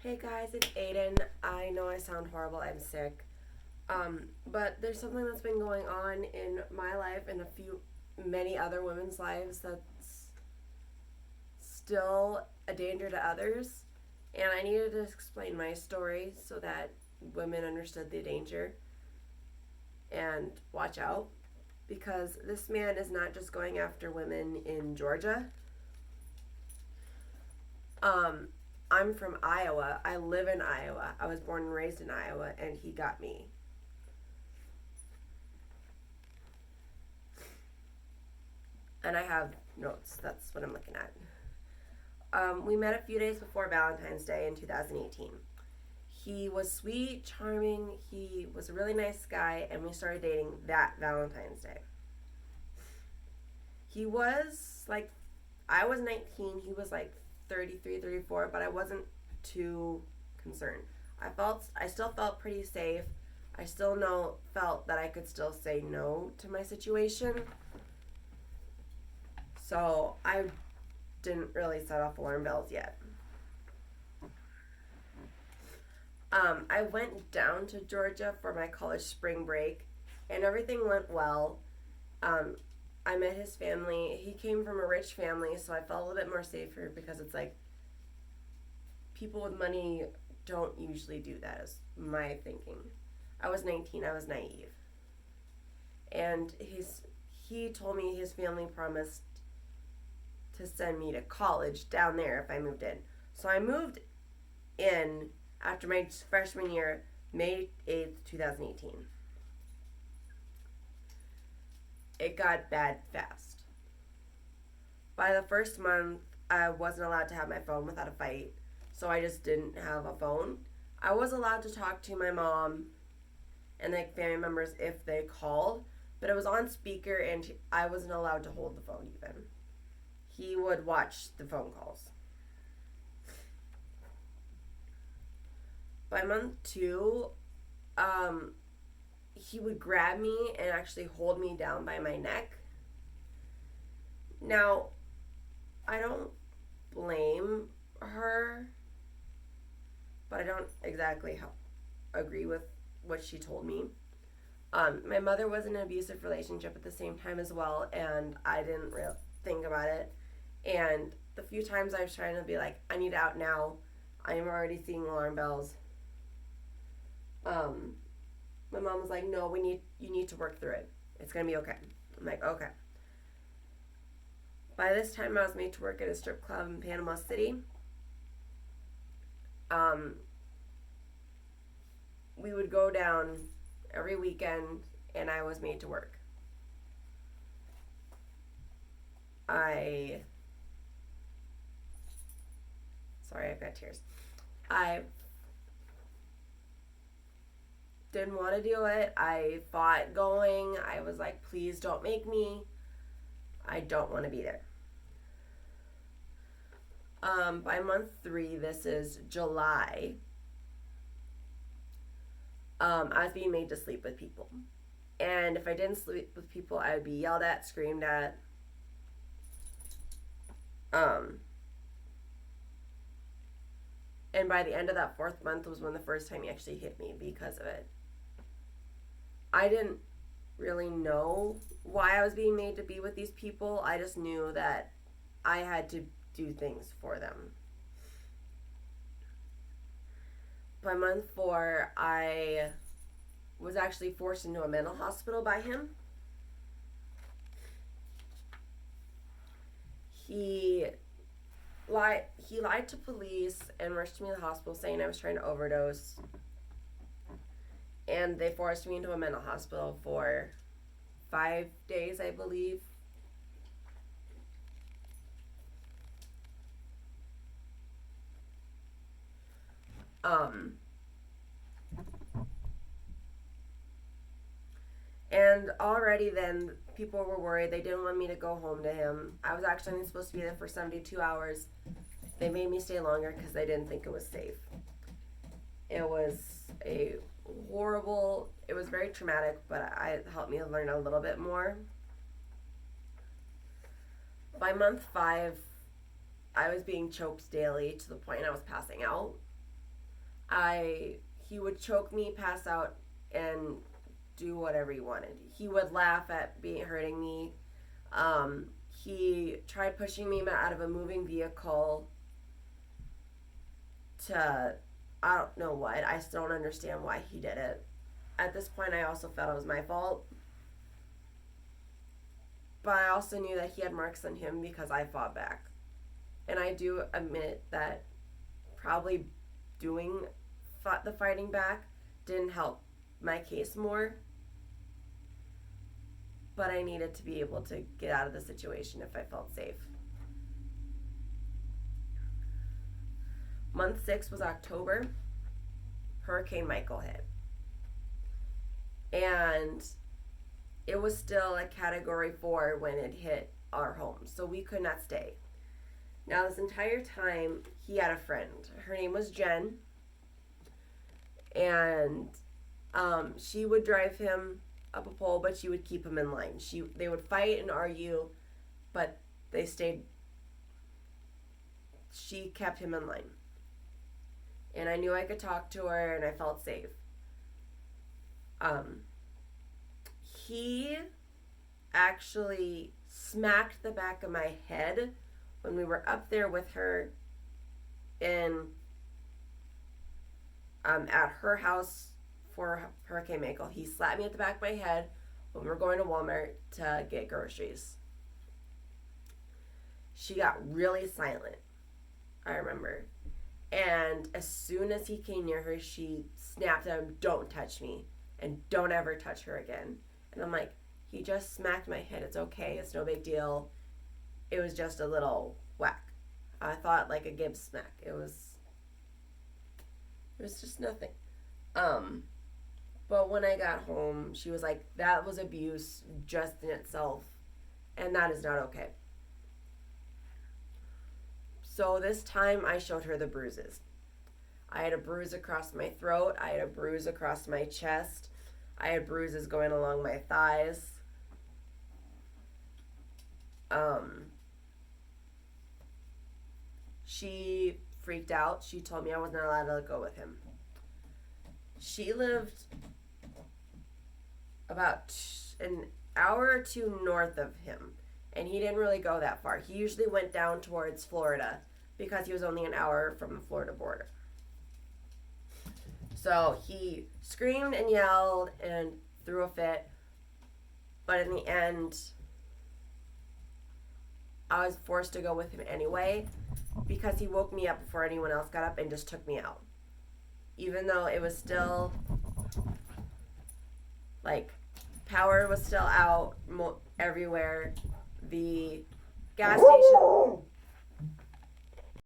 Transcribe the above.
Hey guys, it's Aiden. I know I sound horrible. I'm sick. But there's something that's been going on in my life and many other women's lives that's still a danger to others. And I needed to explain my story so that women understood the danger and watch out. Because this man is not just going after women in Georgia. Um, I'm from Iowa. I live in Iowa. I was born and raised in Iowa, and he got me. And I have notes. That's what I'm looking at. We met a few days before Valentine's Day in 2018. He was sweet, charming, he was a really nice guy, and we started dating that Valentine's Day. He was like, I was 19, he was like 33, 34, but I wasn't too concerned. I still felt pretty safe. I still felt that I could still say no to my situation. So I didn't really set off alarm bells yet. I went down to Georgia for my college spring break, and everything went well. Um, I met his family. He came from a rich family, so I felt a little bit more safer because it's like people with money don't usually do that, is my thinking. I was 19, I was naive. And he told me his family promised to send me to college down there if I moved in. So I moved in after my freshman year, May 8th, 2018. It got bad fast. By the first month, I wasn't allowed to have my phone without a fight, so I just didn't have a phone. I was allowed to talk to my mom and like family members if they called, but it was on speaker and I wasn't allowed to hold the phone even. He would watch the phone calls. By month two, um, he would grab me and actually hold me down by my neck. Now, I don't blame her, but I don't exactly agree with what she told me. My mother was in an abusive relationship at the same time as well, and I didn't really think about it. And the few times I was trying to be like, I need out now, I am already seeing alarm bells. Um, my mom was like, "No, you need to work through it. It's gonna be okay." I'm like, "Okay." By this time, I was made to work at a strip club in Panama City. Um, we would go down every weekend, and I was made to work. I Sorry, I've got tears. I didn't want to do it. I fought going. I was like, please don't make me. I don't want to be there. By month three, this is July, I was being made to sleep with people. And if I didn't sleep with people, I would be yelled at, screamed at. Um, and by the end of that fourth month was when the first time he actually hit me because of it. I didn't really know why I was being made to be with these people. I just knew that I had to do things for them. By month four, I was actually forced into a mental hospital by him. He lied to police and rushed me to the hospital saying I was trying to overdose. And they forced me into a mental hospital for 5 days, I believe. Um, and already then, people were worried. They didn't want me to go home to him. I was actually only supposed to be there for 72 hours. They made me stay longer because they didn't think it was safe. It was it was very traumatic, but it helped me learn a little bit more. By month five, I was being choked daily to the point I was passing out. He would choke me, pass out, and do whatever he wanted. He would laugh at being hurting me. He tried pushing me out of a moving vehicle to, I don't know what. I still don't understand why he did it. At this point, I also felt it was my fault. But I also knew that he had marks on him because I fought back. And I do admit that probably doing the fighting back didn't help my case more. But I needed to be able to get out of the situation if I felt safe. Month 6 was October. Hurricane Michael hit. And it was still a Category 4 when it hit our home, so we could not stay. Now, this entire time, he had a friend. Her name was Jen, and she would drive him up a pole, but she would keep him in line. They would fight and argue, but they stayed. She kept him in line, and I knew I could talk to her, and I felt safe. He actually smacked the back of my head when we were up there with her in at her house for Hurricane Michael. He slapped me at the back of my head when we were going to Walmart to get groceries. She got really silent, I remember. And as soon as he came near her, she snapped at him, "Don't touch me, and don't ever touch her again." And I'm like, he just smacked my head. It's okay. It's no big deal. It was just a little whack. I thought like a Gibbs smack. It was just nothing. But when I got home, she was like, that was abuse just in itself. And that is not okay. So this time I showed her the bruises. I had a bruise across my throat. I had a bruise across my chest. I had bruises going along my thighs. She freaked out. She told me I was not allowed to go with him. She lived about an hour or two north of him, and he didn't really go that far. He usually went down towards Florida because he was only an hour from the Florida border. So he screamed and yelled and threw a fit, but in the end, I was forced to go with him anyway because he woke me up before anyone else got up and just took me out. Even though it was still, like, power was still out everywhere. The gas station,